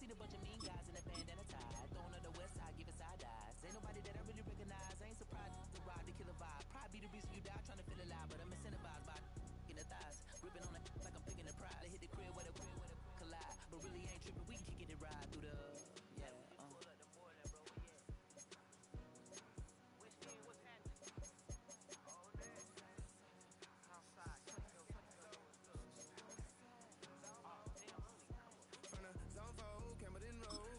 seen a bunch of mean guys in a bandana tie, throwing on the west side, giving side eyes. Ain't nobody that I really recognize. I ain't surprised to ride the killer vibe. Probably be the reason you die trying to feel alive, but I'm incentivized by in the thighs, gripping on it like I'm picking a prize. They hit the crib where the collide, but really ain't tripping. We can kick it ride through the What's happening? Oh, outside, from the zone 4, Campbellton Road.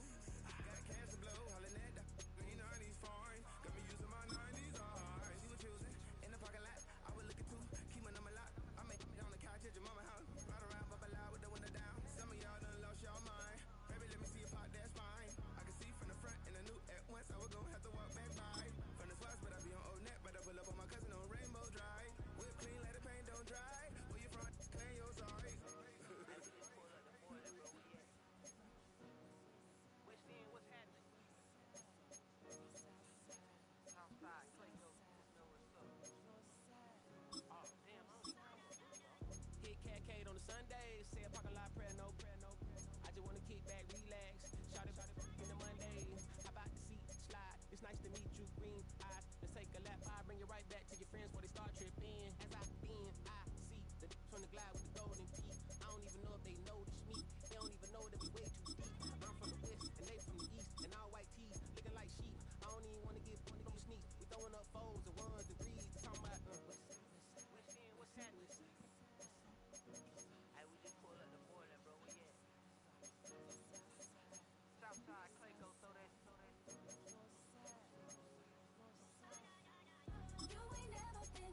Got cash to blow, hollering at the green 90s foreign. Got me using my 90s hard. She was choosing in the parking lot. I was looking too, keep my number locked. I make it on the couch at your mama house. Ride around, bubble loud with the window down. Some of y'all done lost y'all mind. Baby, let me see you pop, that's fine. I can see from the front and I knew at once I was gonna have to walk back by. From the spots, but I be on Old Net. But I pull up on my cousin on Rainbow Drive. Whip clean, let the paint don't dry. Where you from? Claim your sorry. What's happening? Southside, Clayco, just know what's up. Oh, damn, hit Catcade on the Sundays. Say a parking lot prayer, no prayer, no prayer. I just wanna kick back, relax. Shout it in the Monday. How about the seat slide? It's nice to meet you, green eyes. Let's take a lap, I bring you right back to your friends before they start tripping. As I bend, I see the from the glide with the golden teeth. I don't even know if they notice me. They don't even know that we way too deep. I'm from the west and they from the east, and all white tees looking like sheep. I don't even wanna get one of them sneak. We throwing up foes and ones and threes. Talking about what's happening? Hey, we just pulled up the border, bro. Where you at? Southside, Clayco, throw that. You ain't never been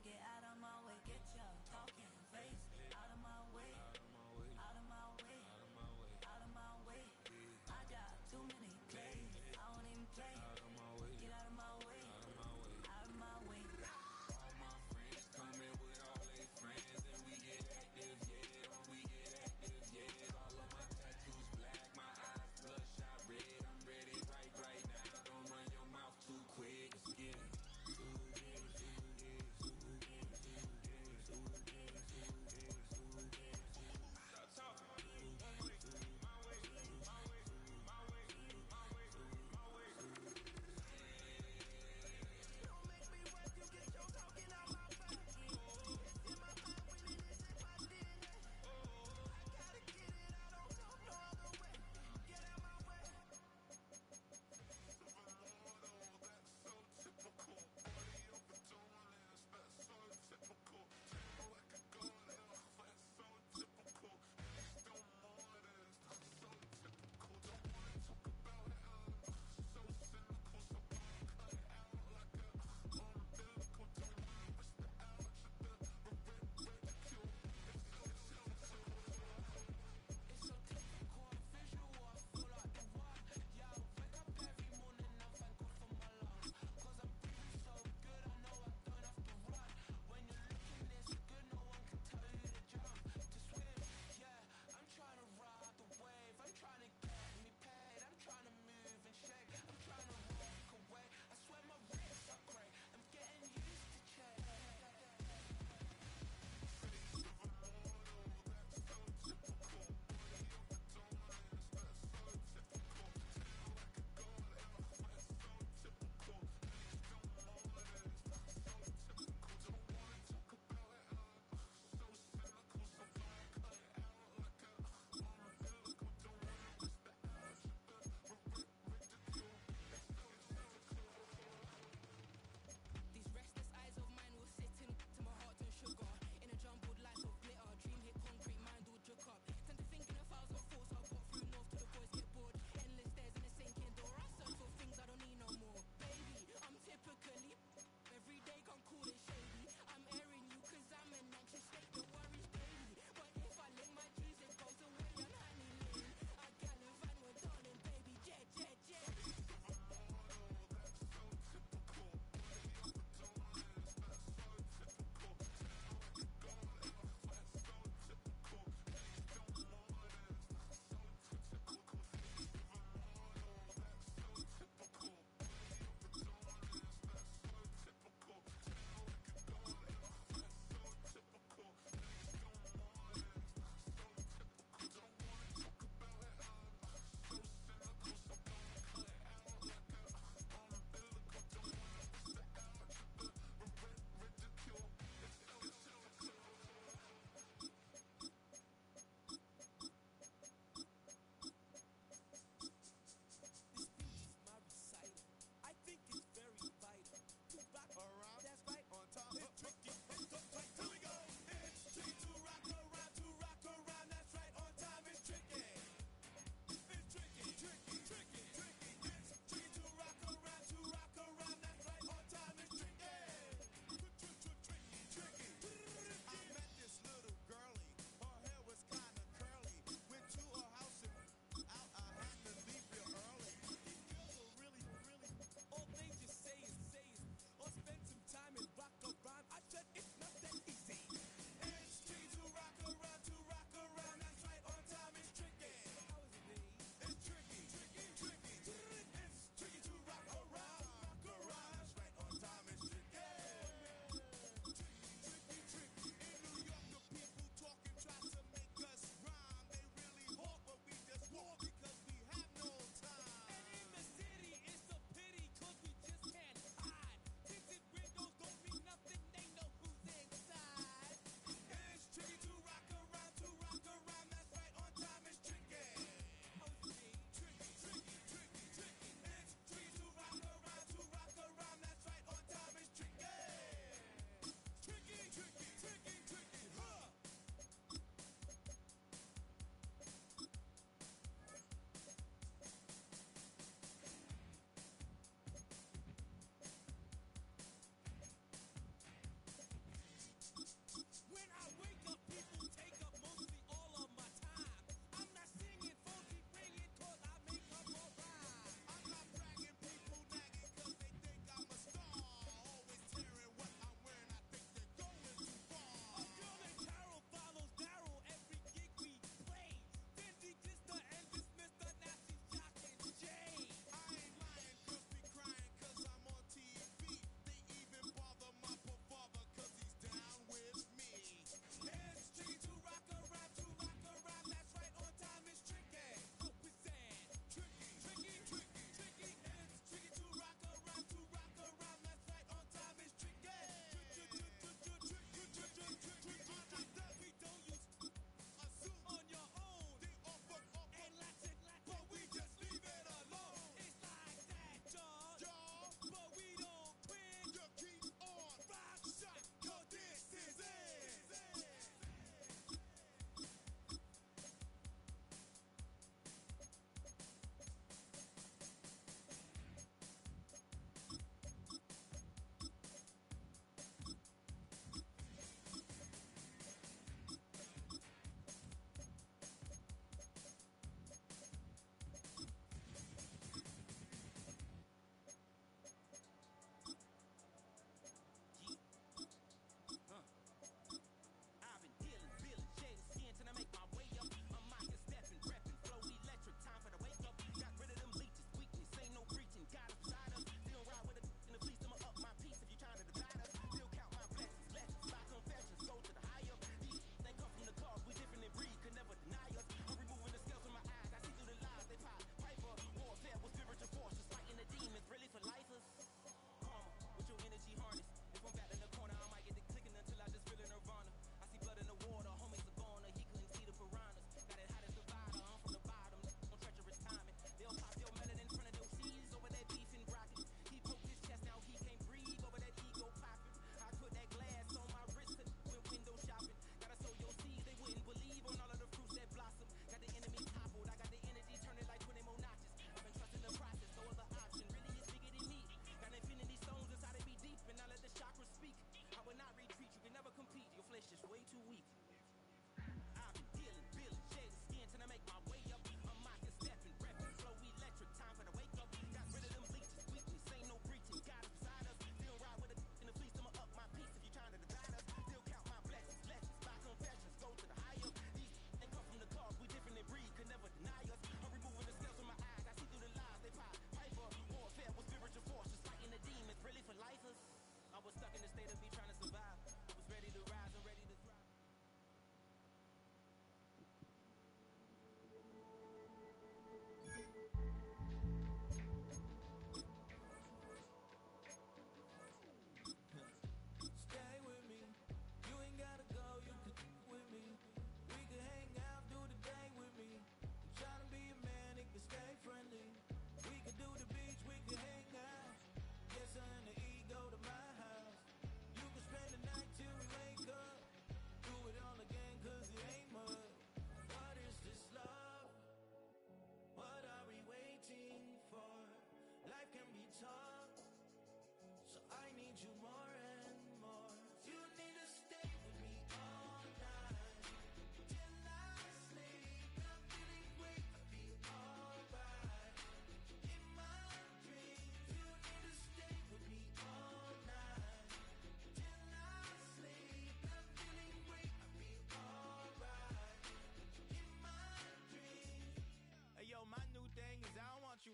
get out of my way. Get your talking face out of my way. Out of my way. Out of my way. I got too many plays. I don't even play. Get out of my way. Out of my way. All my friends coming with all their friends, and we get active, yeah. We get active, yeah. All of my tattoos black, my eyes bloodshot red. I'm ready right now. Don't run your mouth too quick. Let's get it.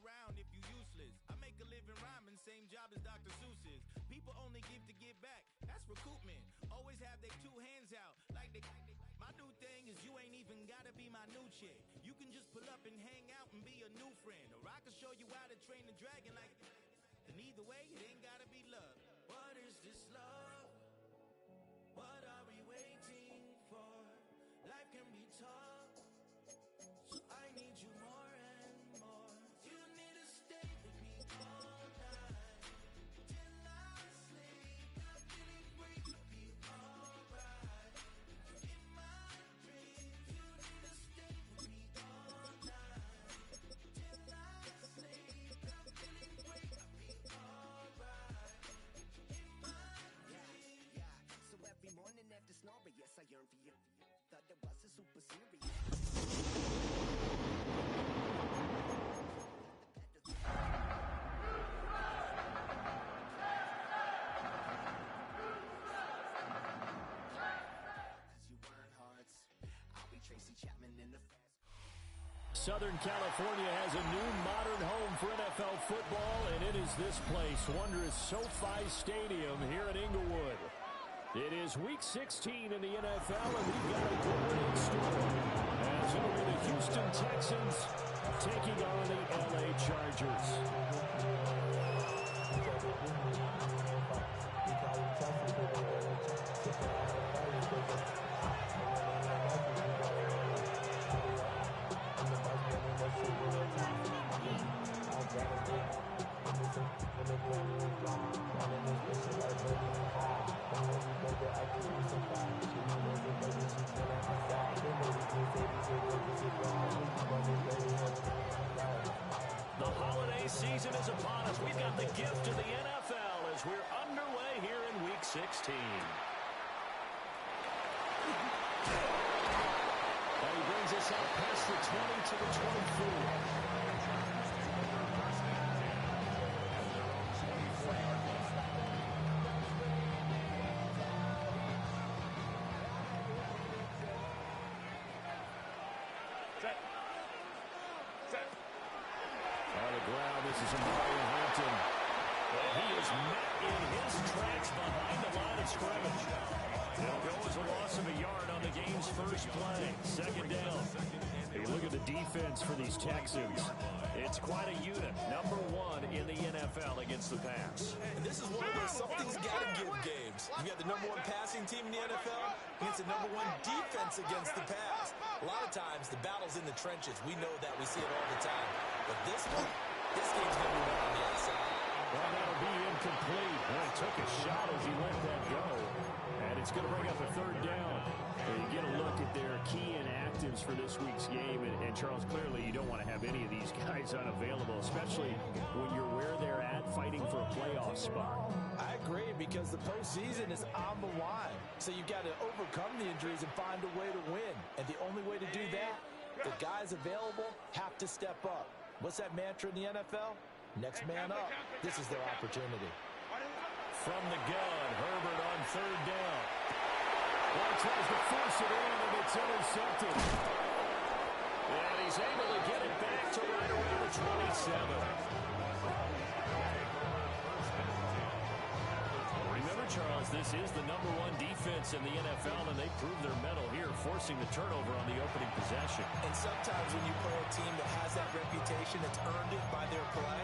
round if you useless. I make a living rhyming, same job as Dr. Seuss's. People only give to give back. That's recoupment. Always have their two hands out. Like they. My new thing is you ain't even gotta be my new chick. You can just pull up and hang out and be a new friend. Or I can show you how to train the dragon like. And either way, it ain't gotta be love. What is this love? What are we waiting for? Life can be tough, so I need you more and more. You need to stay with me all night till I sleep. I'm feeling great, I'll be alright. In my dreams, you need to stay with me all night till I sleep. I'm feeling great, I'll be alright. In my dreams. Yeah. So every morning after snoring, yes, I yearn for you. Thought it wasn't super serious. Southern California has a new modern home for NFL football, and it is this place, wondrous SoFi Stadium here in Inglewood. It is Week 16 in the NFL, and we've got a good in store. As it'll be the Houston Texans taking on the LA Chargers. The holiday season is upon us. We've got the gift of the NFL as we're underway here in Week 16. And he brings us out past the 20 to the 24. This is Mario Hampton. And he is met in his tracks behind the line of scrimmage. It'll go as a loss of a yard on the game's first play. Second down. Hey, look at the defense for these Texans. It's quite a unit. Number one in the NFL against the pass. And this is one of those something's got to give games. You got the number one passing team in the NFL against the number one defense against the pass. A lot of times the battle's in the trenches. We know that. We see it all the time. But this game's going to be won on the outside. Well, that'll be incomplete. Well, he took a shot as he let that go. And it's going to bring up a third down. And you get a look at their key inactives for this week's game. And Charles, clearly you don't want to have any of these guys unavailable, especially when you're where they're at fighting for a playoff spot. I agree, because the postseason is on the line. So you've got to overcome the injuries and find a way to win. And the only way to do that, the guys available have to step up. What's that mantra in the NFL? Next man up. This is their opportunity. From the gun, Herbert on third down. Well, tries to force it in, and it's intercepted. And he's able to get it back to right around the 27. Remember, Charles, this is the number one defense in the NFL, and they proved their mettle here, forcing the turnover on the opening possession. And sometimes when you play a team that has that reputation, it's earned it by their play.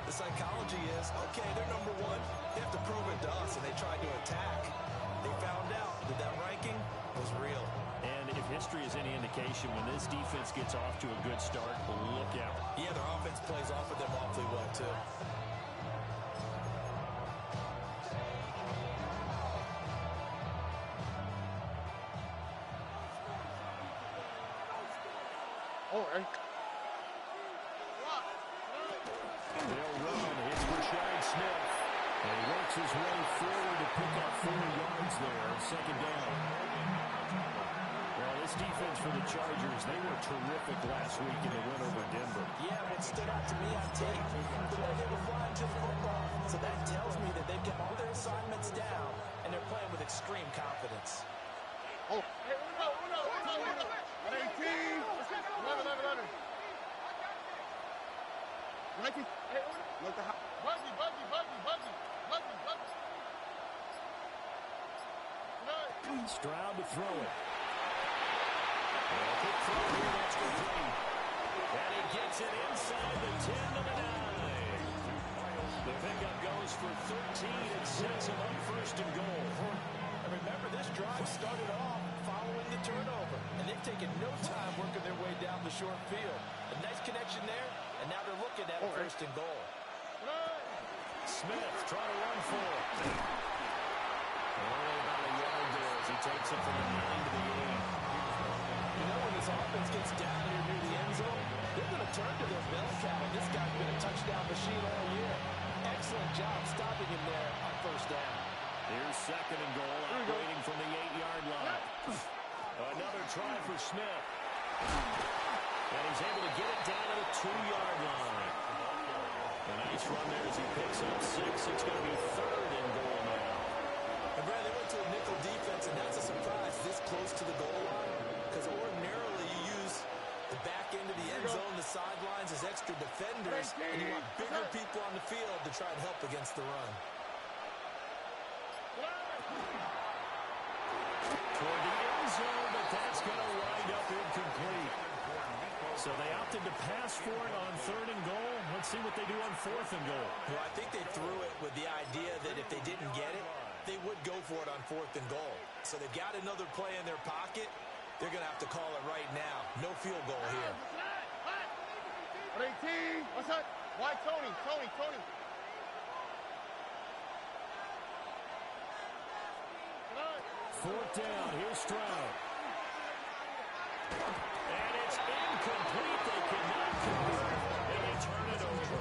The psychology is, okay, they're number one. They have to prove it to us, and they tried to attack. They found out that that ranking was real. And if history is any indication, when this defense gets off to a good start, look out. Yeah, their offense plays off of them awfully well, too. They'll run. It's Rashad Smith. And he works his way forward to pick up 4 yards there. Second down. Well, this defense for the Chargers, they were terrific last week in the win over Denver. Yeah, what stood out to me on tape, the way they were flying to the football. So that tells me that they've got all their assignments down, and they're playing with extreme confidence. Oh. 18. 11. Stroud to throw it. Quick throw here, that's complete. And he gets it inside the 10 to the 9. The pickup goes for 13 and sets him up first and goal. And remember, this drive started off following the turnover, and they've taken no time working their way down the short field. A nice connection there, and now they're looking at first and goal. Smith trying to run for it. Only about a yard there as he takes it from the 9 to the 8. You know, when this offense gets down here near the end zone, they're going to turn to their bell cow, and this guy's been a touchdown machine all year. Excellent job stopping him there on first down. Here's second and goal, operating from the 8-yard line. Another try for Smith. And he's able to get it down to the 2-yard line. A nice run there as he picks up 6. It's going to be third and goal now. And Brad, they went to a nickel defense, and that's a surprise this close to the goal line, because ordinarily you use the back end of the end zone, the sidelines as extra defenders, and you want bigger people on the field to try and help against the run. Toward the end zone, but that's going to wind up incomplete. So they opted to pass for it on third and goal. Let's see what they do on fourth and goal. Well, I think they threw it with the idea that if they didn't get it, they would go for it on fourth and goal. So they've got another play in their pocket. They're going to have to call it right now. No field goal here. 18. What's that? Why Tony? Tony. Fourth down. Here's Stroud. And it's incomplete. They cannot convert. And they turn it over.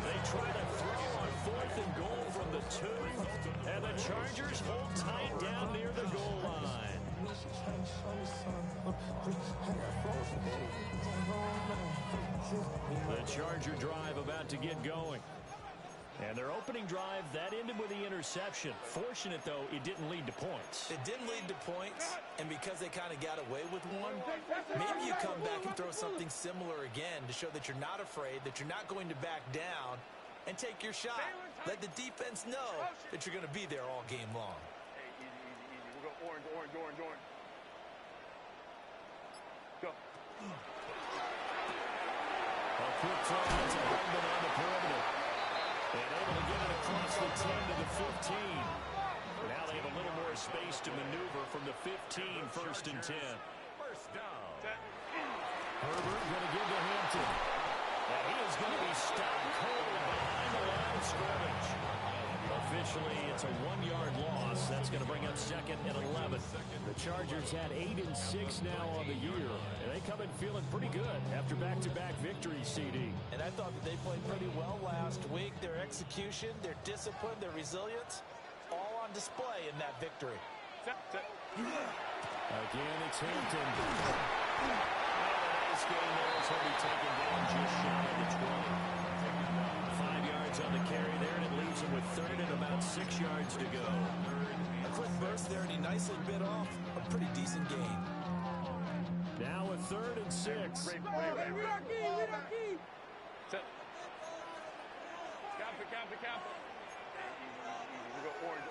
They try to throw on fourth and goal from the 2. And the Chargers hold tight down near the goal line. The Charger drive about to get going. And their opening drive, that ended with the interception. Fortunate, though, it didn't lead to points. It didn't lead to points, and because they kind of got away with one, maybe you come back and throw something similar again to show that you're not afraid, that you're not going to back down, and take your shot. Let the defense know that you're going to be there all game long. Hey, easy. We'll go orange. Go. A quick throw to Hardman on the perimeter. And able to get it across the 10 to the 15. Now they have a little more space to maneuver from the 15, first and 10. First down. Herbert going to give to Hampton. And he is going to be stopped cold behind the line of scrimmage. Officially, it's a 1-yard loss. That's going to bring up second and 11. The Chargers had 8 and 6 now on the year. And they come in feeling pretty good after back-to-back victories, CD. And I thought that they played pretty well last week. Their execution, their discipline, their resilience, all on display in that victory. Again, it's Hampton. Nice game there as he'll be taken down just shy of the 20. 5 yards on the carry there, and it leaves him with third and about 6 yards to go. A quick burst there, and he nicely bit off a pretty decent gain. Now a third and 6. Ready. Set. Count it. Easy. We'll go orange.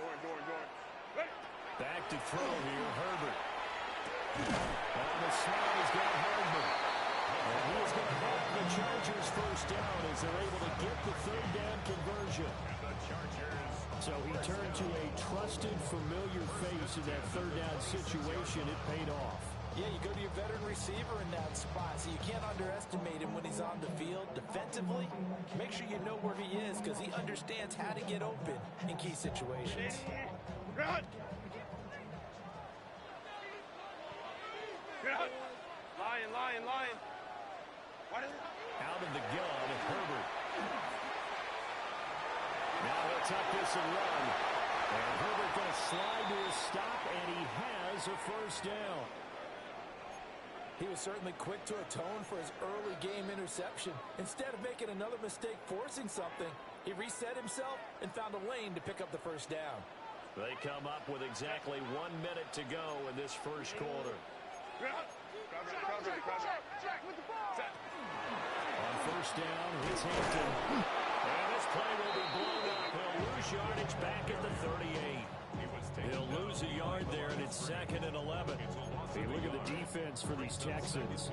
Ready. Back to throw here, Herbert. On the slide, he's got Hardman. And he is going to help the Chargers first down as they're able to get the third down conversion. So he turned to a trusted, familiar face in that third down situation. It paid off. Yeah, you go to your veteran receiver in that spot, so you can't underestimate him when he's on the field. Defensively, make sure you know where he is because he understands how to get open in key situations. Run. Lion. Out of the gun, Herbert. Now he'll tuck this and run. And Herbert going to slide to his stop, and he has a first down. He was certainly quick to atone for his early game interception. Instead of making another mistake forcing something, he reset himself and found a lane to pick up the first down. They come up with exactly 1 minute to go in this first quarter. Cover. On first down. It's Hampton. And this play will be blown up. He'll lose yardage back at the 38. He'll lose a yard there, and it's 2nd and 11. Hey, look at the defense for these Texans.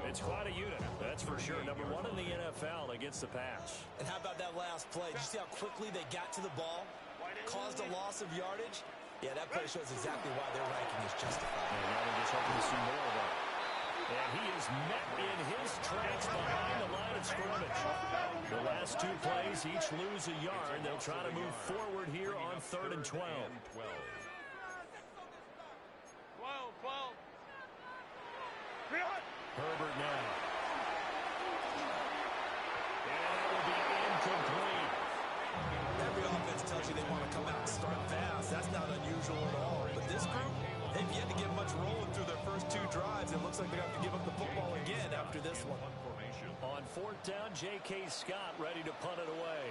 It's quite a unit, that's for sure. Number 1 in the NFL against the pass. And how about that last play? Did you see how quickly they got to the ball? Caused a loss of yardage? Yeah, that play shows exactly why their ranking is justified. And now they're just hoping to see more of that. And he is met in his tracks behind the line of scrimmage. The last 2 plays, each lose a yard. They'll try to move forward here on 3rd and 12. Herbert now. And that will be incomplete. Every offense tells you they want to come out and start fast. That's not unusual at all. But this group, they've yet to get much rolling through their first 2 drives. It looks like they have to give up the football again after this one. On 4th down, J.K. Scott ready to punt it away.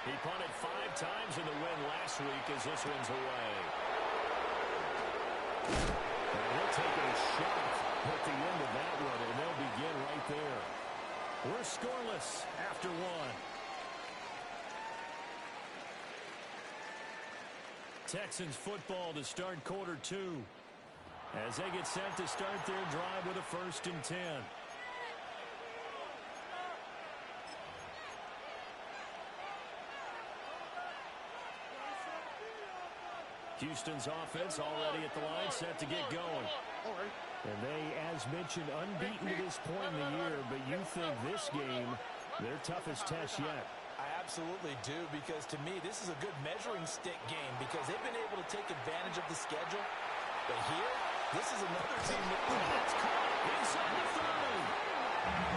He punted 5 times in the win last week as this one's away. And he'll take a shot at the end of that one, and they'll begin right there. We're scoreless after 1. Texans football to start quarter 2. As they get set to start their drive with a 1st and 10. Houston's offense already at the line, set to get going. And they, as mentioned, unbeaten to this point in the year, but you think this game, their toughest test yet. I absolutely do, because to me, this is a good measuring stick game because they've been able to take advantage of the schedule. But here, this is another team that's caught inside the 30.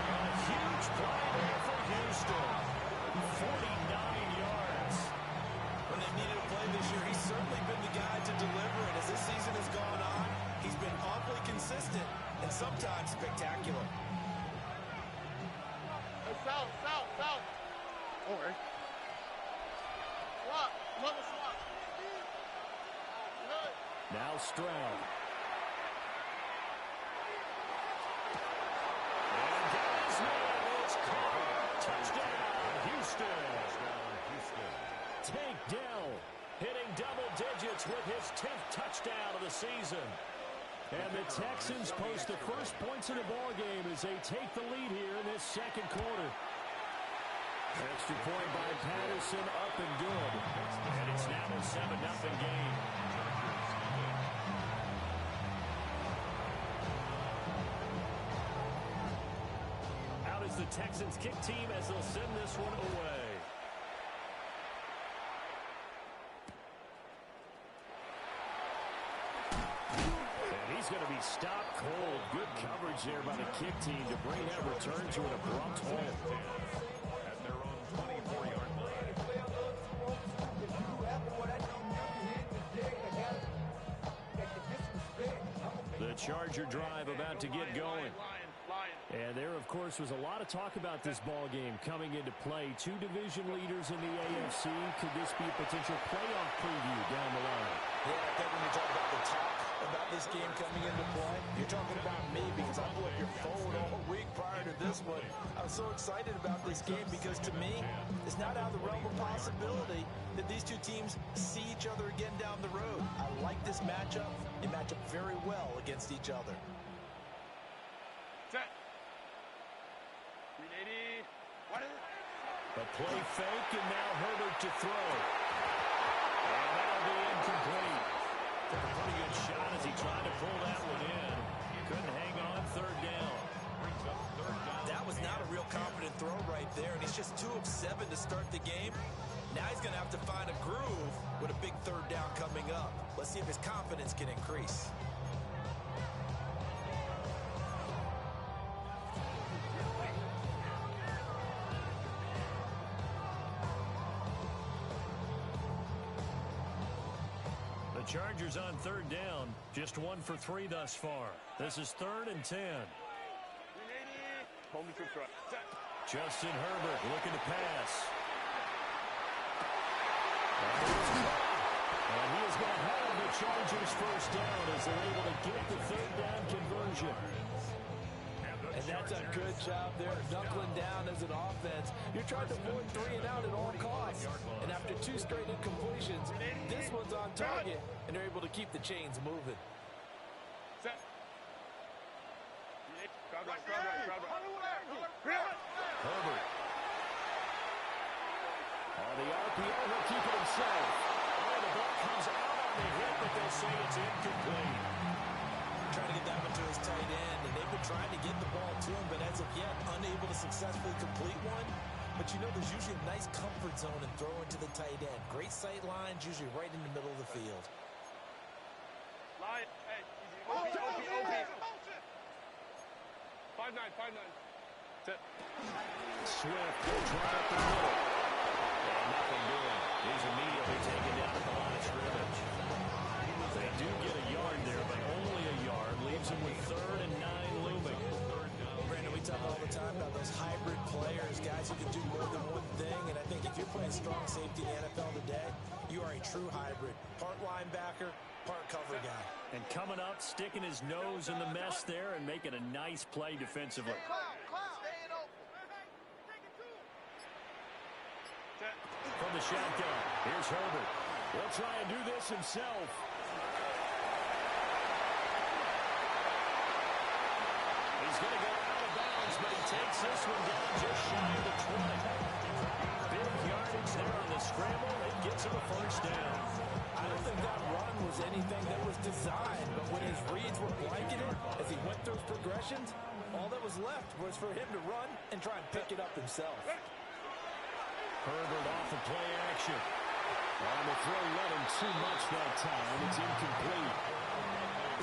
A huge play there for Houston. 49 yards. When they needed a play this year, he's certainly been the guy to deliver it. As this season has gone on, he's been awfully consistent and sometimes spectacular. South. Okay. Swap. Another swap. Now Stroud. And Dallas it's caught. Touchdown, Houston. Tank Dell hitting double digits with his 10th touchdown of the season. And the Texans post the first points in the ball game as they take the lead here in this 2nd quarter. Extra point by Patterson, up and good. And it's now a 7-0 game. Out is the Texans kick team as they'll send this one away. And he's going to be stopped cold. Good coverage there by the kick team to bring that return to an abrupt halt. At their own 24-yard line. The Charger drive about to get going. And there, of course, was a lot of talk about this ball game coming into play. 2 division leaders in the AFC. Could this be a potential playoff preview down the line? Yeah, I think when you talk about the talk about this game coming into play, you're talking about me because I blew up your phone all week prior to this one. I was so excited about this game because to me, it's not out of the realm of possibility that these 2 teams see each other again down the road. I like this matchup. They match up very well against each other. Set. 380. What is it? A play fake, and now Herbert to throw. And that'll be incomplete. Took a pretty good shot as he tried to pull that one in. Couldn't hang on 3rd down. That was not a real confident throw right there, and he's just 2 of 7 to start the game. Now he's going to have to find a groove with a big 3rd down coming up. Let's see if his confidence can increase. Chargers on 3rd down. Just 1 for 3 thus far. This is 3rd and 10. 380. Hold me to truck. Set. Justin Herbert looking to pass. And he is is going to have the Chargers first down as they're able to get the third down conversion. And that's a good job there, knuckling down as an offense. You're trying to avoid 3 and out at all costs. And after 2 straight incompletions, this one's on target, and they're able to keep the chains moving. Set. Herbert. On the RPO, he'll keep it himself. Oh, the ball comes out on the hit, but they'll say it's incomplete. Trying to get that one to his tight end, and they've been trying to get the ball to him, but as of yet, unable to successfully complete one. But you know, there's usually a nice comfort zone in throwing to the tight end. Great sight lines, usually right in the middle of the field. Line. Hey, easy. OP. 5-9. Set. Swift will try up the middle. And nothing doing. He's immediately taken down at the line of scrimmage. They do get a yard there, but only a yard. Leaves them with 3rd and 9 looming. Brandon, we talk all the time about those hybrid players, guys who can do more than one thing. And I think if you're playing strong safety in the NFL today, you are a true hybrid. Part linebacker, part cover guy. And coming up, sticking his nose in the mess there and making a nice play defensively. From the shotgun, here's Herbert. He'll try and do this himself. He's going to go out of bounds, but he takes this one down just shy of the 20. Big yardage there on the scramble. It gets him a first down. I don't think that run was anything that was designed, but when his reads were blanketed as he went through his progressions, all that was left was for him to run and try and pick it up himself. Herbert off the play action. On the throw, let him too much that time. It's incomplete.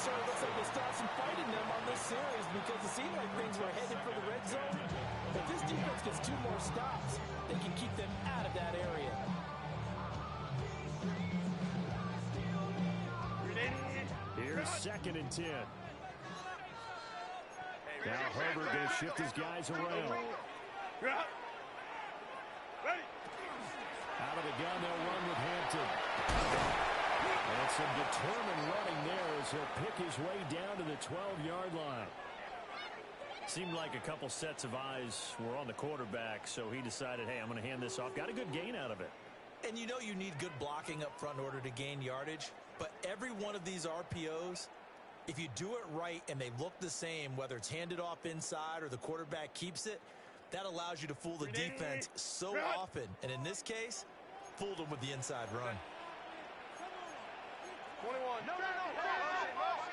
So it looks like we'll start some fight in them on this series because it seemed like things were headed for the red zone. If this defense gets 2 more stops, they can keep them out of that area. Here's 2nd and 10. Now Herbert going to shift his guys around. Out of the gun, they'll run with Hampton. And some determined running there as he'll pick his way down to the 12-yard line. Seemed like a couple sets of eyes were on the quarterback, so he decided, hey, I'm going to hand this off. Got a good gain out of it. And you know you need good blocking up front in order to gain yardage, but every one of these RPOs, if you do it right and they look the same, whether it's handed off inside or the quarterback keeps it, that allows you to fool the defense so often. And in this case, fooled them with the inside run. 21. No.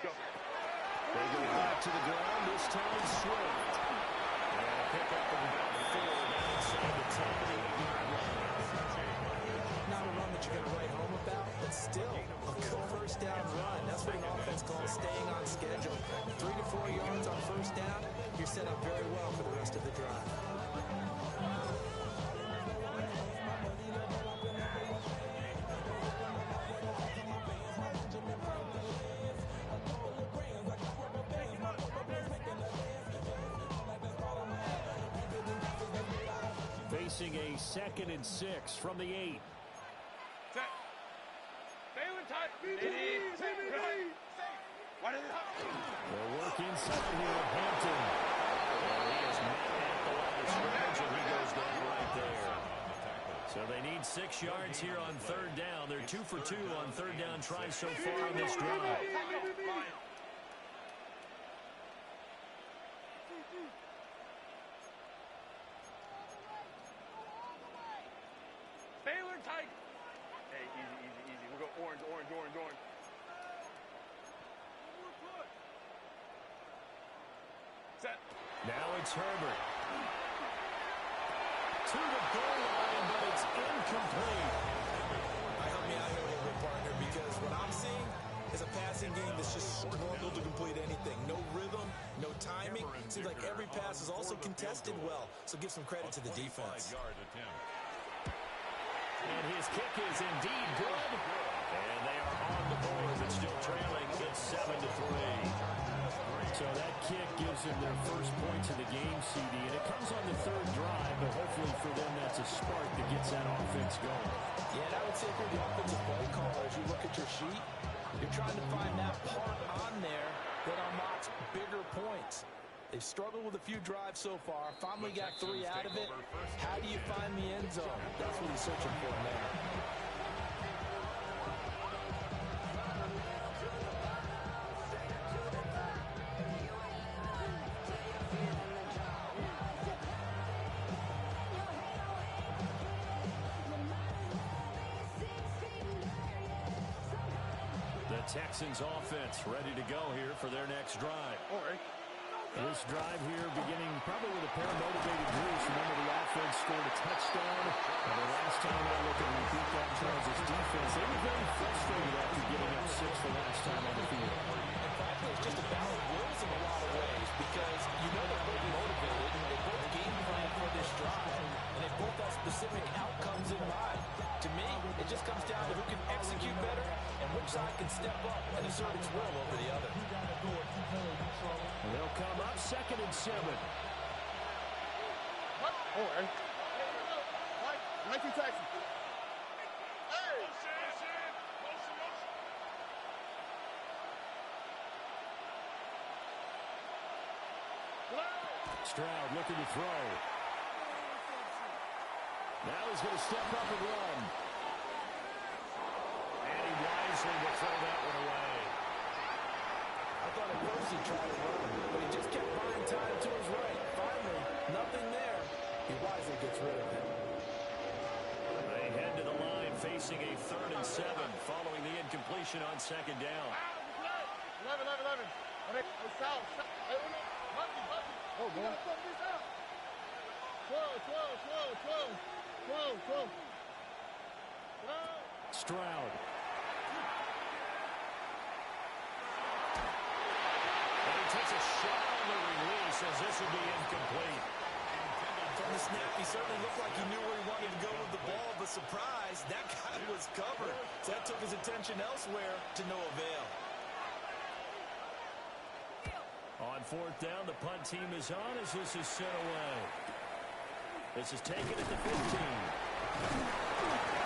Go. They go back to the ground, this time Swift. And a pick up of about 4 inside the 10-yard line. Not a run that you're going to write home about, but still a good first down run. That's what an offense calls staying on schedule. 3 to 4 yards on first down, you're set up very well for the rest of the drive. Facing a 2nd and 6 from the 8. Set. Baylor tight. They'll work inside here with Hampton. And he is met at the line of scrimmage, and he goes down right there. So they need 6 yards here on 3rd down. They're 2 for 2 on 3rd down tries so far on this drive. Baylor tight. Hey, easy. We'll go orange. Set. Now it's Herbert. To the goal line, but it's incomplete. Help me out here a little bit, partner, because what I'm seeing is a passing game that's just struggled to complete anything. No rhythm, no timing. Seems like every pass is also contested well, so give some credit to the defense. And his kick is indeed good. And they are on the board, but still trailing. It's 7-3. So that kick gives gives them their first points of the game, CD, and it comes on the third drive, but hopefully for them that's a spark that gets that offense going. Yeah, and I would say if you're the offensive play caller, as you look at your sheet, you're trying to find that part on there that unlocks bigger points. They've struggled with a few drives so far. Finally got 3 out of it. How do you find the end zone? That's what he's searching for there. The Texans offense ready to go here for their next drive. This drive here beginning probably with a pair of motivated groups. Remember, the offense scored a touchdown. And the last time I look at repeat that Kansas defense, they were very frustrated after getting up 6 the last time on the field. In fact, it's just a battle of wills in a lot of ways because you know they're both motivated. They both game plan for this drive, and they both have specific outcomes in mind. To me, it just comes down to who can execute better and which side can step up and assert its will over the other. And they'll come up 2nd and 7. Like you, Texans. Stroud looking to throw. Now he's going to step up and run. And he wisely will throw that one away. I thought at first he tried to run, but he just kept buying time to his right. Finally, nothing there. He wisely gets rid of it. They head to the line facing a 3rd and 7 following the incompletion on 2nd down. 11. Okay, south. Oh, boy. 12. Stroud. And he takes a shot on the release as this will be incomplete. From the snap, he certainly looked like he knew where he wanted to go with the ball, but surprise, that guy was covered. So that took his attention elsewhere to no avail. On 4th down, the punt team is on as this is sent away. This is taken at the 15.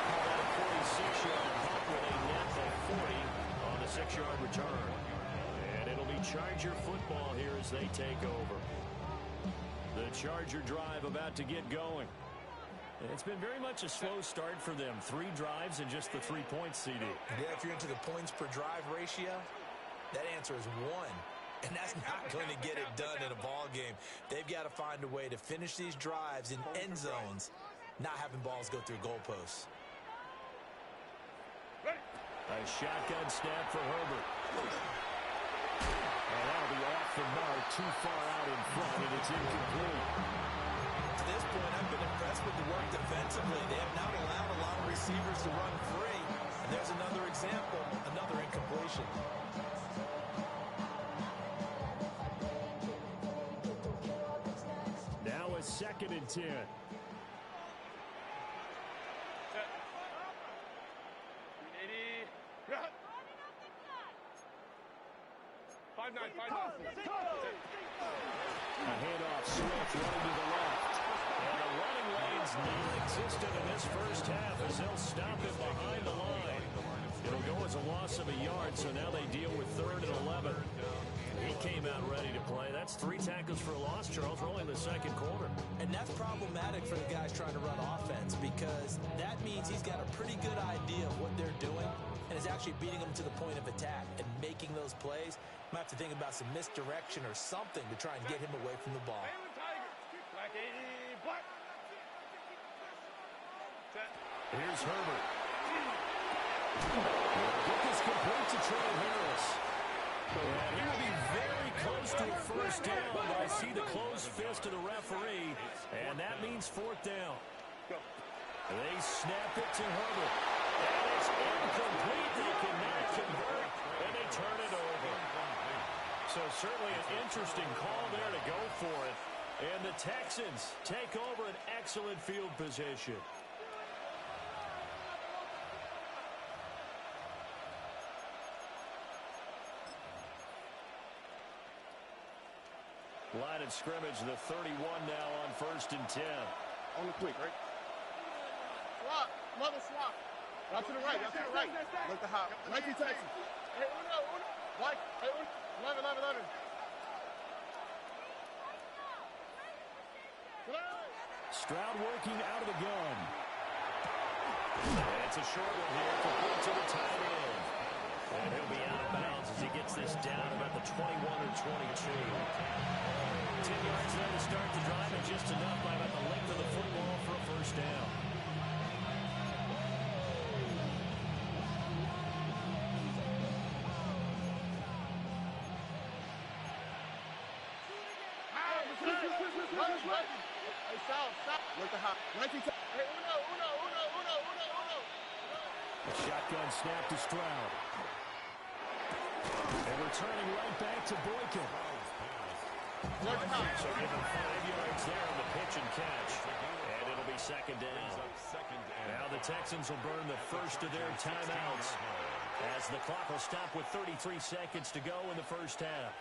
About a 46-yard punt with a net of 40 on the 6-yard return. And it'll be Charger football here as they take over. The Charger drive about to get going. It's been very much a slow start for them. 3 drives and just the 3 points, CD. Yeah, if you're into the points per drive ratio, that answer is 1. And that's not going to get it done in a ball game. They've got to find a way to finish these drives in end zones, not having balls go through goalposts. A shotgun snap for Herbert. And that'll be off the mark, too far out in front, and it's incomplete. To this point, I've been impressed with the work defensively. They have not allowed a lot of receivers to run free. And there's another example, another incompletion. Now a 2nd and 10. A handoff, Swift running to the left. And the running lane's non-existent in this first half as they'll stop him behind the line. It'll go as a loss of a yard, so now they deal with 3rd and 11. He came out ready to play. That's 3 tackles for a loss, Charles. We're only in the 2nd quarter. And that's problematic for the guys trying to run offense because that means he's got a pretty good idea of what they're doing and is actually beating them to the point of attack and making those plays. Might have to think about some misdirection or something to try and get him away from the ball. Here's Herbert. Get this complete to Trey Harris. And he will be very close to a first down, but I see the closed fist of the referee, and that means 4th down. They snap it to Herbert. And it's incomplete. They cannot convert, and they turn it over. So certainly an interesting call there to go for it. And the Texans take over an excellent field position. Line of scrimmage, the 31 now on 1st and 10. On the quick, right? Swap. Mother swap. Y'all to the right. Y'all to the right. Look the hop. 19 Texans. Hey, Uno. White. Hey, Uno. 11. Stroud working out of the gun. And it's a short one here, complete to the tight end. And he'll be out of bounds as he gets this down about the 21 or 22. 10 yards there to start the drive, and just enough by about the length of the football for a first down. Hey, South. Look the hop. 19. Hey, Uno. Shotgun snap to Stroud. And returning right back to Boykin. So give him 5 yards there on the pitch and catch. And it'll be second down. Now the Texans will burn the first of their timeouts as the clock will stop with 33 seconds to go in the first half.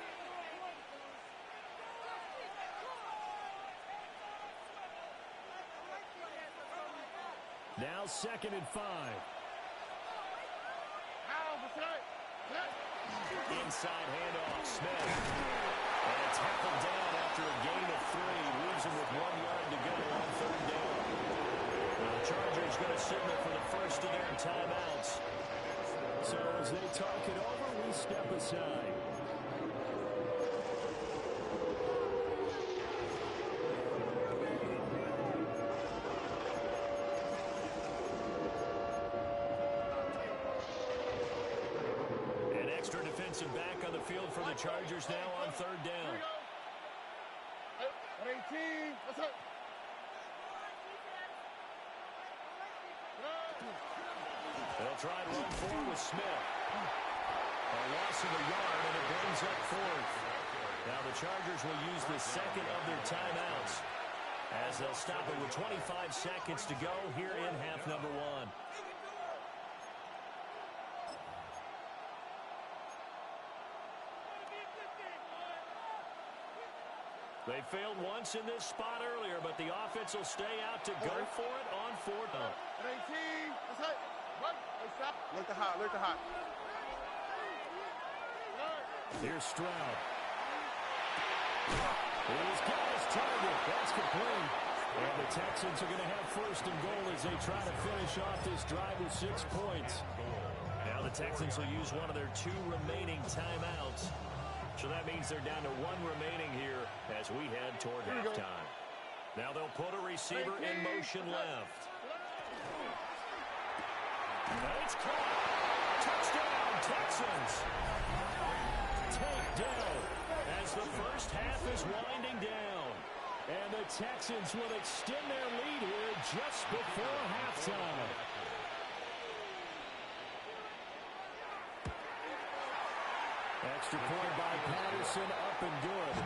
Now 2nd and 5. Inside handoff, Smith. And tackled down after a gain of 3. Leaves him with 1 yard to go on 3rd down. Now the Chargers going to signal for the first of their timeouts. So as they talk it over, we step aside. Defensive back on the field for the Chargers now on 3rd down. 18. What's up? They'll try to run forward with Smith. A loss of a yard, and it brings up 4th. Now the Chargers will use the second of their timeouts as they'll stop it with 25 seconds to go here in half number 1. They failed once in this spot earlier, but the offense will stay out to go for it on 4th down. 18. What's up? What? Stop. Look the hot. Here's Stroud. He's got his target. That's complete. And the Texans are going to have 1st and goal as they try to finish off this drive with 6 points. Now the Texans will use one of their 2 remaining timeouts. So that means they're down to 1 remaining here as we head toward halftime. Now they'll put a receiver in motion left. And it's caught. Touchdown, Texans. Takedown as the first half is winding down. And the Texans will extend their lead here just before halftime. Extra point by Patterson, up and good.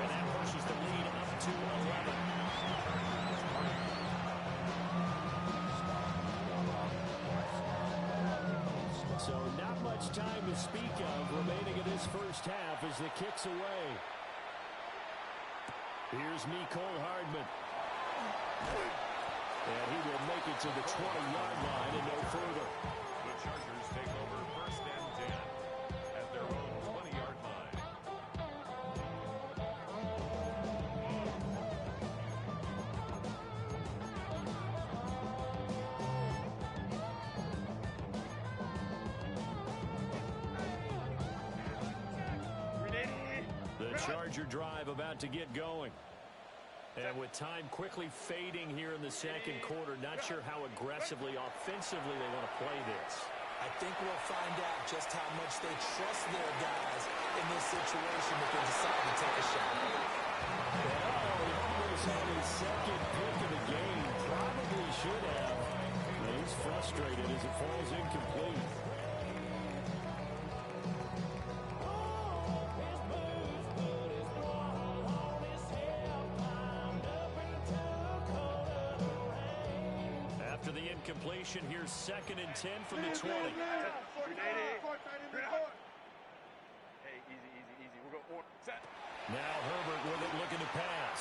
And that pushes the lead up to 11. So not much time to speak of remaining in this first half as the kick's away. Here's Mecole Hardman. And he will make it to the 20-yard line and no further. The Chargers take over 1st and 10 at their own 20-yard line. The Charger drive about to get going. And with time quickly fading here in the second quarter, not sure how aggressively, offensively they want to play this. I think we'll find out just how much they trust their guys in this situation if they decide to take a shot. Oh, he almost had his second pick of the game. Probably should have. And he's frustrated as it falls incomplete. After the incompletion, here's 2nd and 10 from the 20. Hey, easy. We're going to set. Now Herbert with it pass.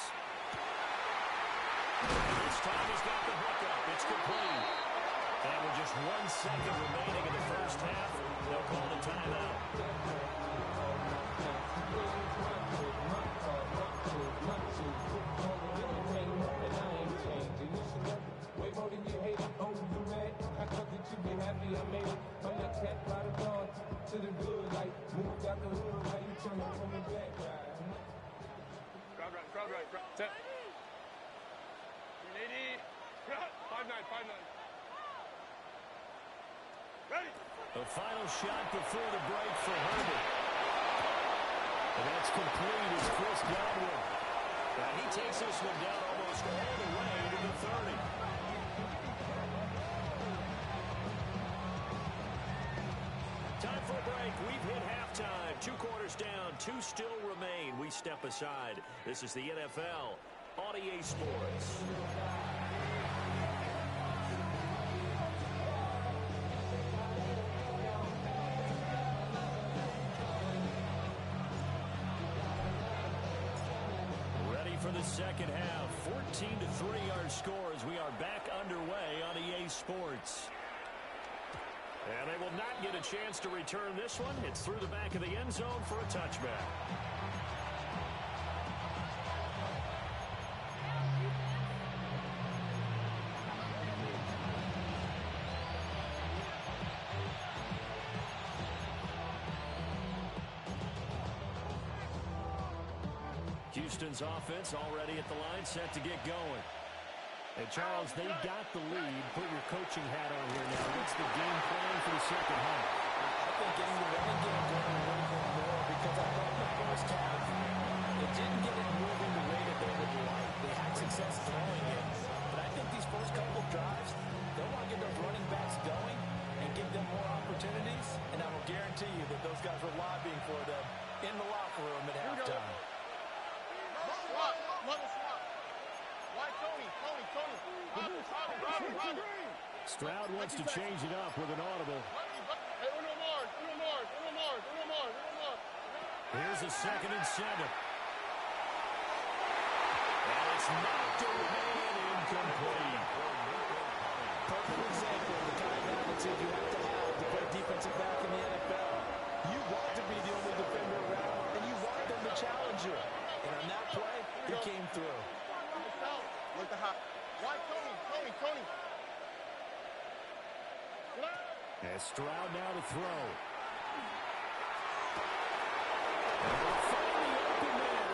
And this time he's got the hook up. It's complete. And with just 1 second remaining in the first half, they'll call the timeout. Crowd right. Set. 180. 5-9. Ready. The final shot before the break for Herbert. And that's complete as Chris Godwin. And he takes this one down almost all the way to the 30. Time for a break. We've hit halftime. 2 quarters down. 2 still remain. We step aside. This is the NFL on EA Sports. Ready for the second half. 14-3 our score as we are back underway on EA Sports. And they will not get a chance to return this one. It's through the back of the end zone for a touchback. Houston's offense already at the line, set to get going. And, Charles, they got the lead. Put your coaching hat on here now. What's the game plan for the second half? I think getting the running game going a little bit more because I thought in the first half they didn't get it moving the way that they would like. They had success throwing it. But I think these first couple drives, they'll want to get those running backs going and give them more opportunities. And I will guarantee you that those guys were lobbying for them in the locker room at halftime. Stroud wants to change it up with an audible. Here's a 2nd and 7. And it's knocked away and incomplete. Perfect example of the kind of attitude you have to play defensive back in the NFL. You want to be the only defender around, and you want them to challenge you. And on that play, he came through. Look the hot. Why, Tony? As Stroud now to throw.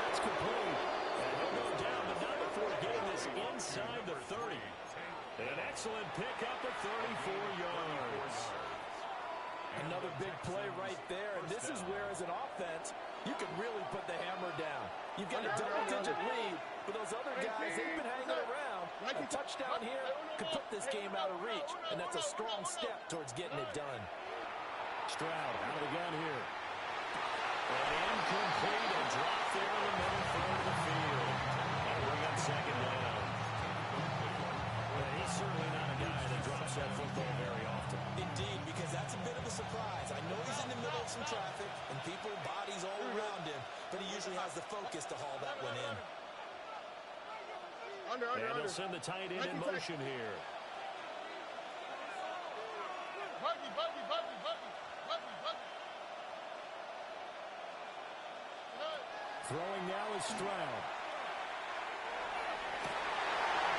That's complete. And he'll go down, but not before getting this inside the 30. An excellent pickup of 34 yards. Another big play right there, and this is where, as an offense, you can really put the hammer down. You've got a double-digit lead, but those other guys, they've been hanging around. A touchdown here could put this game out of reach, and that's a strong step towards getting it done. Stroud out of the gun here. And incomplete, a drop there in the middle third of the field. That'll bring up 2nd down. Well, he's certainly not a guy that drops that football very often. Indeed, because that's a bit of a surprise. I know he's in the middle of some traffic and people, bodies all around him, but he usually has the focus to haul that one in. And they'll send the tight end in motion here. Throwing now is Stroud.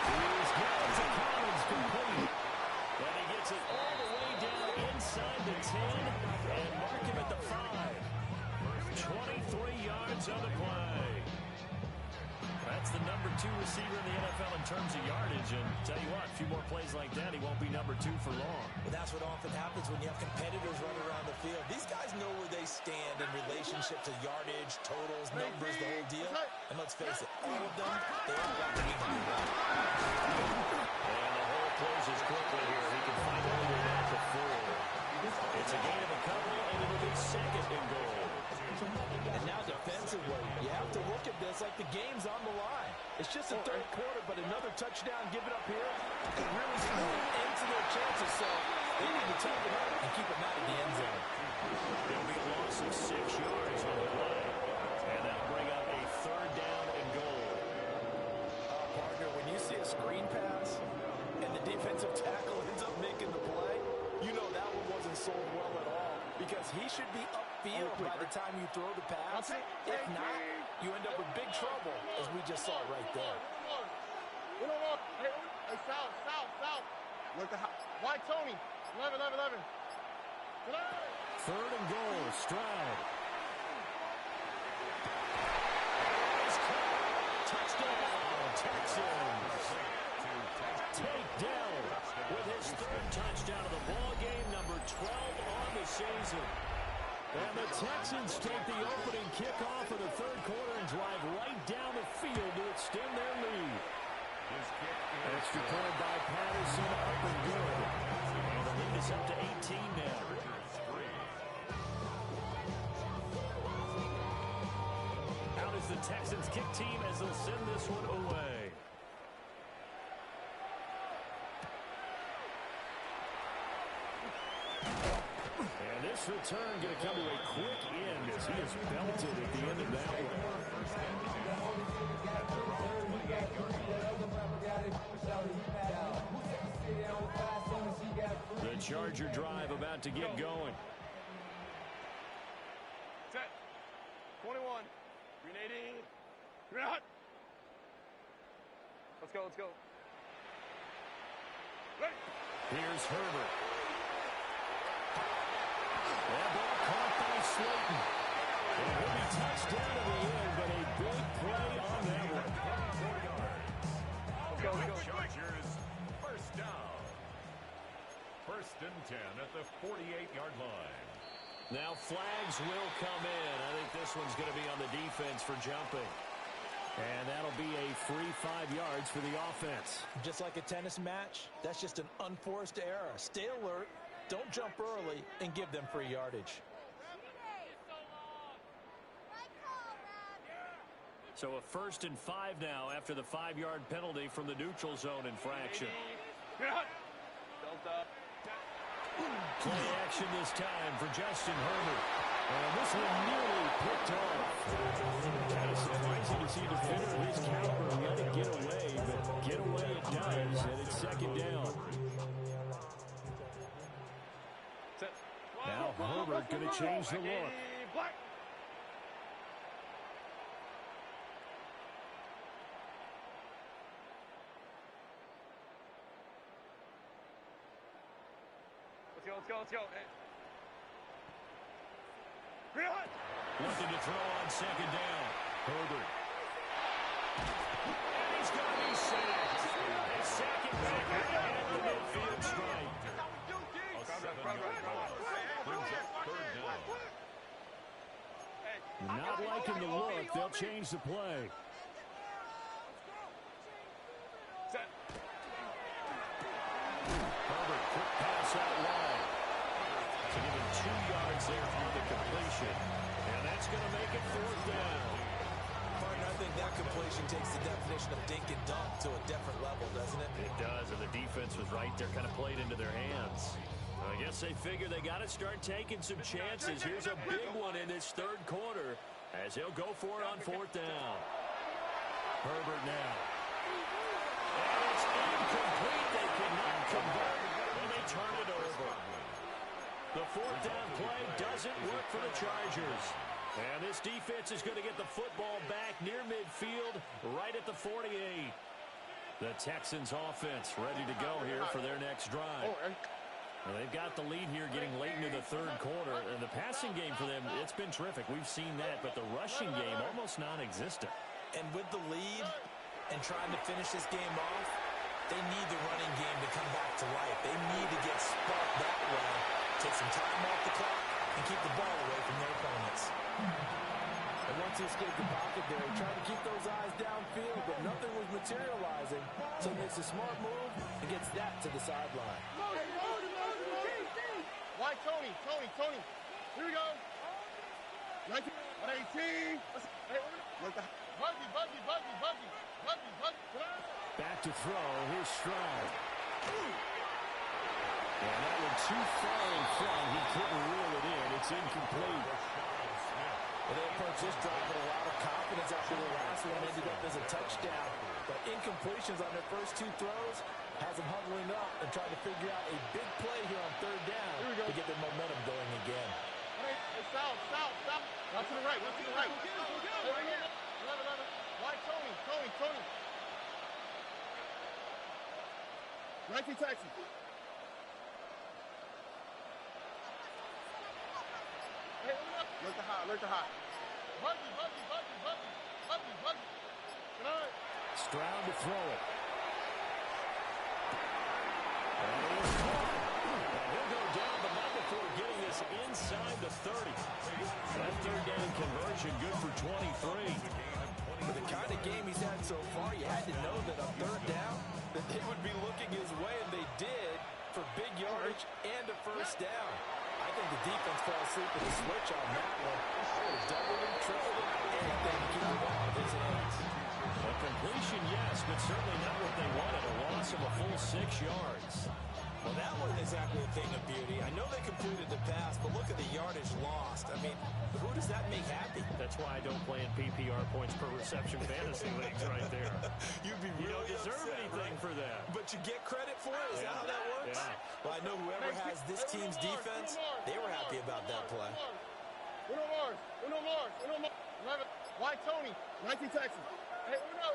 He's got it to Collins, complete. And he gets it all the way down inside the 10 and mark him at the 5. 23 yards on the play. That's the number 2 receiver in the NFL in terms of yardage. And tell you what, a few more plays like that, he won't be number 2 for long. Well, that's what often happens when you have competitors running around the field. These guys know where they stand in relationship to yardage, totals, numbers, the whole deal. And let's face it, all of them, they all got to be right. And the hole closes quickly here. He can find a way back to 4. It's a gain of a couple, and it'll be 2nd and goal. And now defensively, you have to look at this like the game's on the line. It's just the 3rd quarter, but another touchdown given up here could really put an end to their chances. So they need to toughen up and keep them out of the end zone. It'll be a loss of 6 yards on the play. And that'll bring up a 3rd down and goal. screen pass, and the defensive tackle ends up making the play, you know that one wasn't sold well at all because he should be upfield by the time you throw the pass. If not, you end up with big trouble, as we just saw right there. Hey, foul. Why, Tony? 11. 3rd and goal, Stroud. Touchdown, Texans. Takedown with his 3rd touchdown of the ball game, number 12 on the season. And the Texans take the opening kickoff of the 3rd quarter and drive right down the field to extend their lead. Extra point by Patterson, up and good. And the lead is up to 18 now. Out is the Texans kick team as they'll send this one away. And this return going to come to a quick end as he is belted at the end of that one. The Charger drive about to get going. Set. 21. Grenading. Grenade. Let's go. Ready. Here's Herbert. That ball caught by Slayton. And he'll be touched down to the end, but a big play on that one. Let's go. Chargers, first down. 1st and 10 at the 48-yard line. Now flags will come in. I think this one's going to be on the defense for jumping. And that'll be a free 5 yards for the offense. Just like a tennis match, that's just an unforced error. Stay alert, don't jump early, and give them free yardage. So a 1st and 5 now after the 5-yard penalty from the neutral zone infraction. Play action this time for Justin Herbert. And this one nearly picked off. Kind of surprising to see a defender of his caliber let it get away, but get away it does, and it's 2nd down. Now Herbert going to change the look. Let's go. Hey. Looking to throw on 2nd down. Herbert. And he's going to be sacked. They sack him back at the midfield stripe. Not liking the look. They'll change the play. Herbert, quick pass out wide. To give him 2 yards there on the completion. And that's going to make it 4th down. Partner, I think that completion takes the definition of dink and dunk to a different level, doesn't it? It does, and the defense was right there, kind of played into their hands. I guess they figure they got to start taking some chances. Here's a big one in this 3rd quarter as he'll go for it on 4th down. Herbert now. And it's incomplete. They cannot convert, and they turn it over. The 4th down play doesn't work for the Chargers. And this defense is going to get the football back near midfield, right at the 48. The Texans offense ready to go here for their next drive. Well, they've got the lead here getting late into the 3rd quarter. And the passing game for them, it's been terrific. We've seen that, but the rushing game almost non-existent. And with the lead and trying to finish this game off, they need the running game to come back to life. They need to get sparked that way, take some time off the clock, and keep the ball away from their opponents. And once he escaped the pocket there, he tried to keep those eyes downfield, but nothing was materializing. So he makes a smart move and gets that to the sideline. Why, Tony? Here we go. 19, 18. Buggy. Back to throw. Here's Stroud. And that one too far in front. He couldn't reel it in. It's incomplete. Well, they approach this drive with a lot of confidence after the last one ended up as a touchdown. But incompletions on their first two throws has them huddling up and trying to figure out a big play here on third down to get their momentum going again. Hey, south. Not to the right, not to the right. Hey, 11. Why Tony? 19 Texans. Hey, alert the hot. Buggy. Good night. Stroud to throw it. He'll go down, but not before getting this inside the 30. That third down conversion good for 23. For the kind of game he's had so far, you had to know that on third down, that they would be looking his way, and they did, for big yardage and a first down. I think the defense fell asleep with a switch on that one. They would have doubled him, tripled him, anything to keep the ball in his hands. A completion, yes, but certainly not what they wanted. A loss of a full 6 yards. Well, that wasn't exactly a thing of beauty. I know they completed the pass, but look at the yardage lost. I mean, who does that make happy? That's why I don't play in PPR points per reception fantasy leagues right there. You'd be really you don't deserve upset, anything right? for that. But you get credit for it? Is that how that works? Yeah. Well, I know whoever has this team's defense, they were happy about that play. Uno Mars. 11. Why Tony? 19 Texans. Hey, Uno.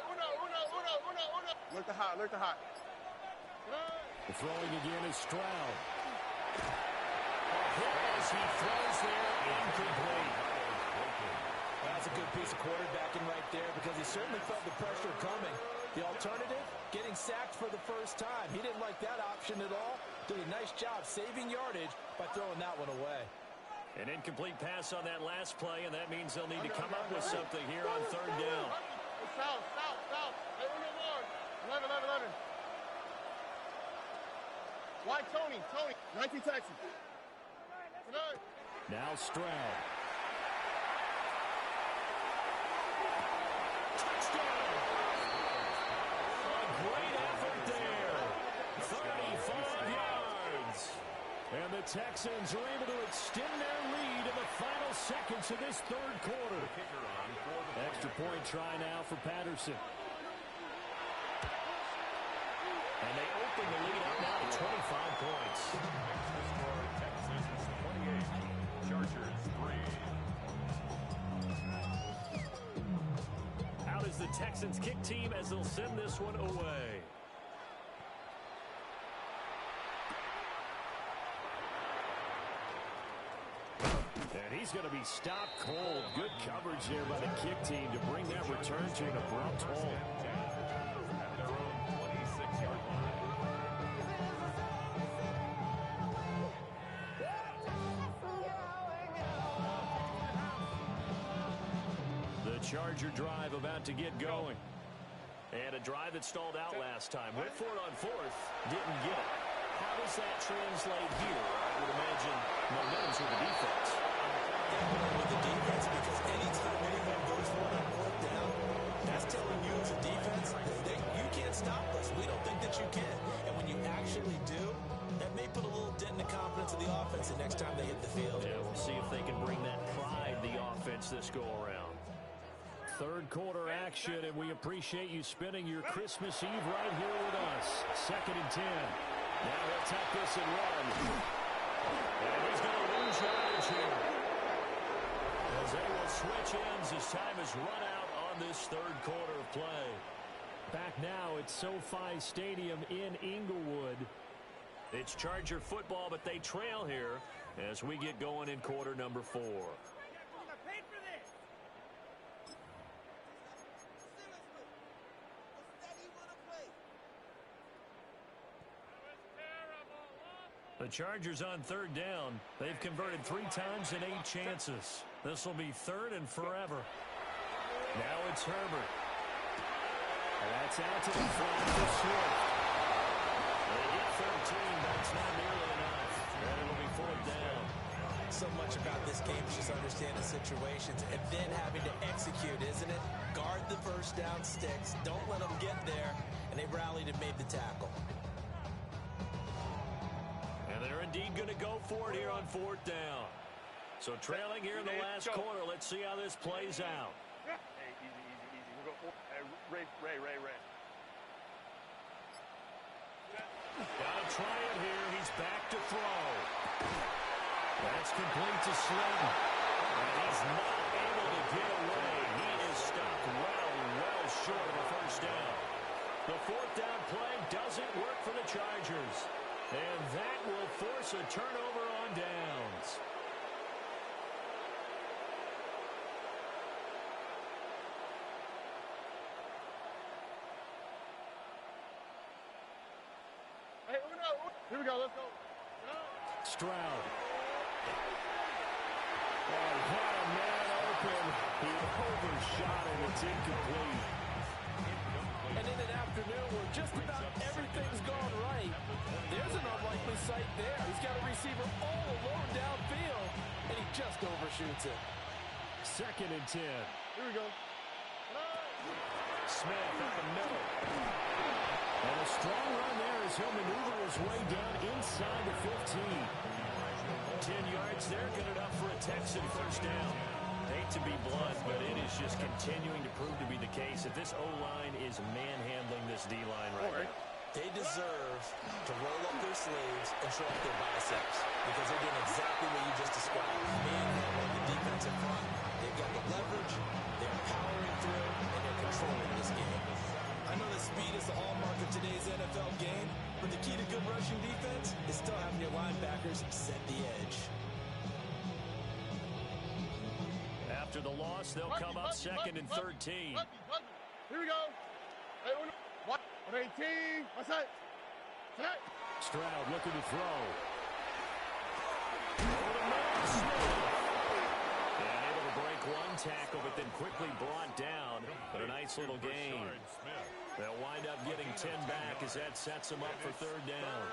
Alert the hot. The throwing again is Stroud. As he throws there, incomplete. That's a good piece of quarterbacking right there because he certainly felt the pressure coming. The alternative, getting sacked for the first time. He didn't like that option at all. Did a nice job saving yardage by throwing that one away. An incomplete pass on that last play, and that means they'll need to come up with something here on third down. South. Hey, Uno Mars. 11. Why Tony? 19 Texans. Good night. Now Stroud. Touchdown! A great effort there. 35 yards. And the Texans are able to extend their lead in the final seconds of this third quarter. Extra point try now for Patterson. And they open the lead up now to 25 points. Texans 28, Chargers 3. Out is the Texans kick team as they'll send this one away. And he's going to be stopped cold. Good coverage there by the kick team to bring that return to an abrupt halt. At their own 26-yard line. The Charger drive about to get going. And a drive that stalled out last time. Went for it on fourth. Didn't get it. How does that translate here? I would imagine momentum's with the defense. Definitely with the defense, because anytime anyone goes for it on fourth down, that's telling you as a defense that you can't stop us. We don't think that you can. And when you actually do, that may put a little dent in the confidence of the offense the next time they hit the field. Yeah, we'll see if they can bring that pride to the offense this go-around. Third quarter action, and we appreciate you spending your Christmas Eve right here with us. 2nd and 10. Now he'll take this and run. And he's going to lose yardage here. As they will switch ends as time has run out on this third quarter of play. Back now at SoFi Stadium in Inglewood. It's Charger football, but they trail here as we get going in quarter number 4. The Chargers on third down. They've converted 3 times in 8 chances. This will be 3rd and forever. Now it's Herbert. And that's out to the flat for Swift. They get 13, but it's not nearly enough. And it'll be 4th down. So much about this game is just understanding situations and then having to execute, isn't it? Guard the first down sticks. Don't let them get there. And they rallied and made the tackle. And they're indeed going to go for it here on 4th down. So trailing here in the last quarter. Let's see how this plays out. Hey, easy. Hey, Ray. Gotta try it here. He's back to throw. That's complete to Slayton. And he's not able to get away. He is stopped well short of a first down. The fourth down play doesn't work for the Chargers. And that will force a turnover on downs. Hey, Uno. Here we go. Let's go. Stroud. And had a man open. He overshot it. It's incomplete. And in an afternoon where just about everything's gone right, there's an unlikely sight there. He's got a receiver all alone downfield, and he just overshoots it. 2nd and 10. Here we go. Smith up the middle. And a strong run there as he'll maneuver his way down inside the 15. 10 yards there, good enough for a Texan first down. Hate to be blunt, but it is just continuing to prove to be the case that this O-line is manhandling this D-line right now. They deserve to roll up their sleeves and show off their biceps because they're doing exactly what you just described. Manhandling the defensive front. They've got the leverage, they're powering through, and they're controlling this game. I know that speed is the hallmark of today's NFL game, but the key to good rushing defense is still having your linebackers set the edge. After the loss, they'll come up 2nd and 13. Here we go. Hey, Uno. 118. What's that? Stroud looking to throw. And able to break one tackle, but then quickly brought down. But a nice little gain. They'll wind up getting 10 back as that sets them up for 3rd down.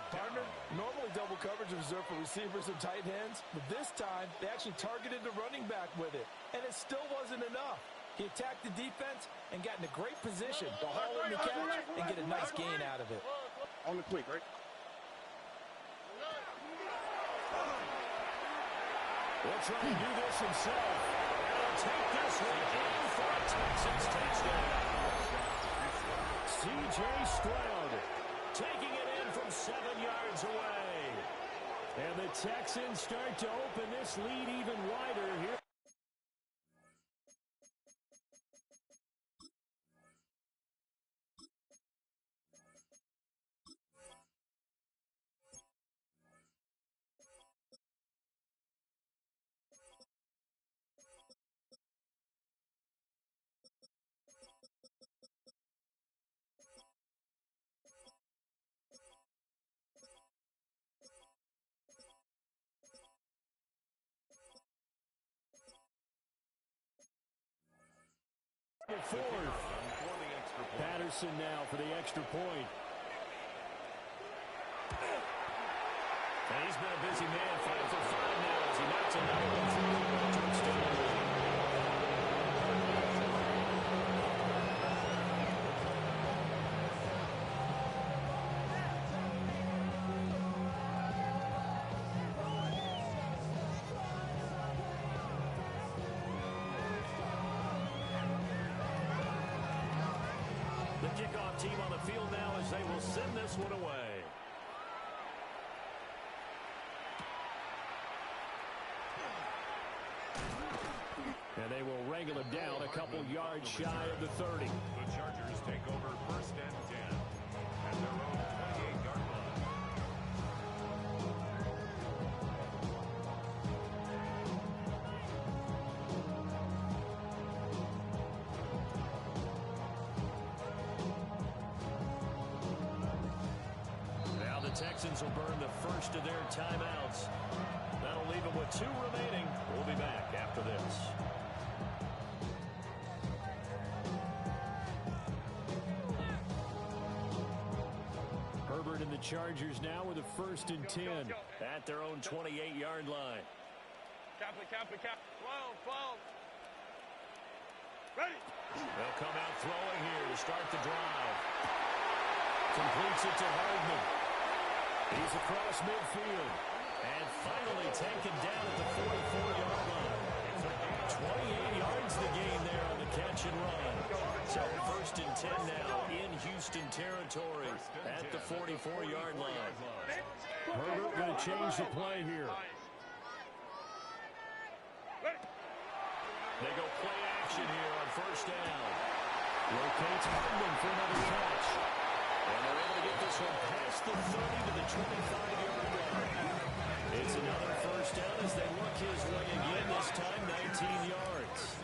Partner, normally double coverage is reserved for receivers and tight ends, but this time they actually targeted the running back with it, and it still wasn't enough. He attacked the defense and got in a great position to haul in the catch and get a nice gain out of it. On the quick, right? Will try to do this himself. And take this one in for a Texans touchdown. C.J. Stroud taking it in from 7 yards away. And the Texans start to open this lead even wider here. Fourth. Patterson now for the extra point. And he's been a busy man, 5 for 5 now as he knocks another one through to extend the lead. Kickoff team on the field now as they will send this one away. And they will wrangle him down a couple yards shy of the 30. The Chargers take over 1st and 10 at their own 28-yard line. The Texans will burn the first of their timeouts. That'll leave them with 2 remaining. We'll be back after this. Herbert and the Chargers now with a 1st and 10 at their own 28-yard line. Cap. 12. Ready. They'll come out throwing here to start the drive. Completes it to Hardman. He's across midfield. And finally taken down at the 44-yard line. 28 yards the gain there on the catch and run. So 1st and 10 now in Houston territory at the 44-yard line. Herbert going to change the play here. They go play action here on 1st down. Rotates Hardman for another catch. And they're able to get this one past the 30 to the 25-yard line. It's another 1st down as they work his way again, this time 19 yards.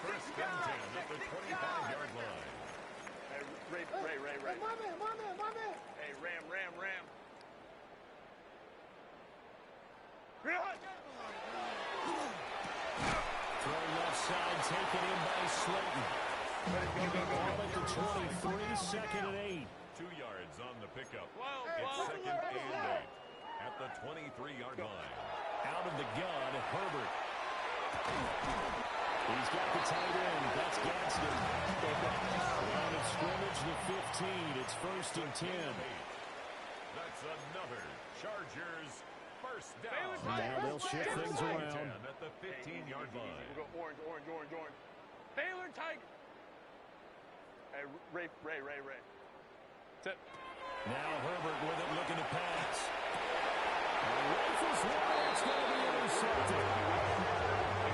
1st and 10 at the 25-yard line. Hey, Ray. My man. Hey, Ram. Throw left side, taken in by Slayton. Ball at the 23, 2nd and 8. 2 yards on the pickup. It's 2nd and 8 at the 23-yard line. Out of the gun, Herbert. He's got the tight end. That's Gadsden. Line of scrimmage, the 15. It's 1st and 10. That's another Chargers 1st down. Now they'll shift things around. At the 15-yard line. We'll go orange. Baylor Tiger. Hey, Ray. Tip. Now Herbert with it, looking to pass. Rifles one, it's going to be intercepted.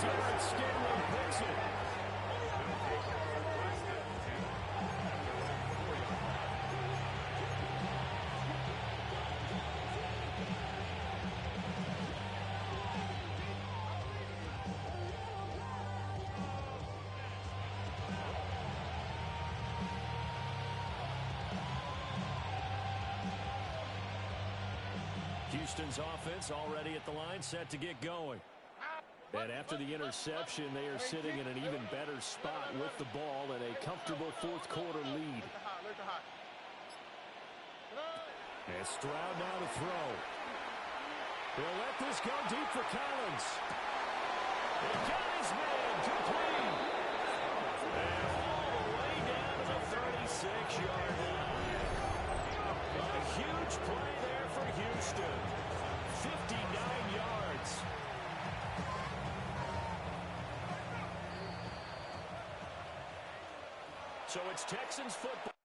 Derek Scanlon picks it. Houston's offense already at the line, set to get going. And after the interception, they are sitting in an even better spot with the ball and a comfortable 4th quarter lead. And Stroud now to throw. He'll let this go deep for Collins. He got his man complete. And all the way down to the 36-yard line. A huge play there for Houston. 59 yards. So it's Texans football.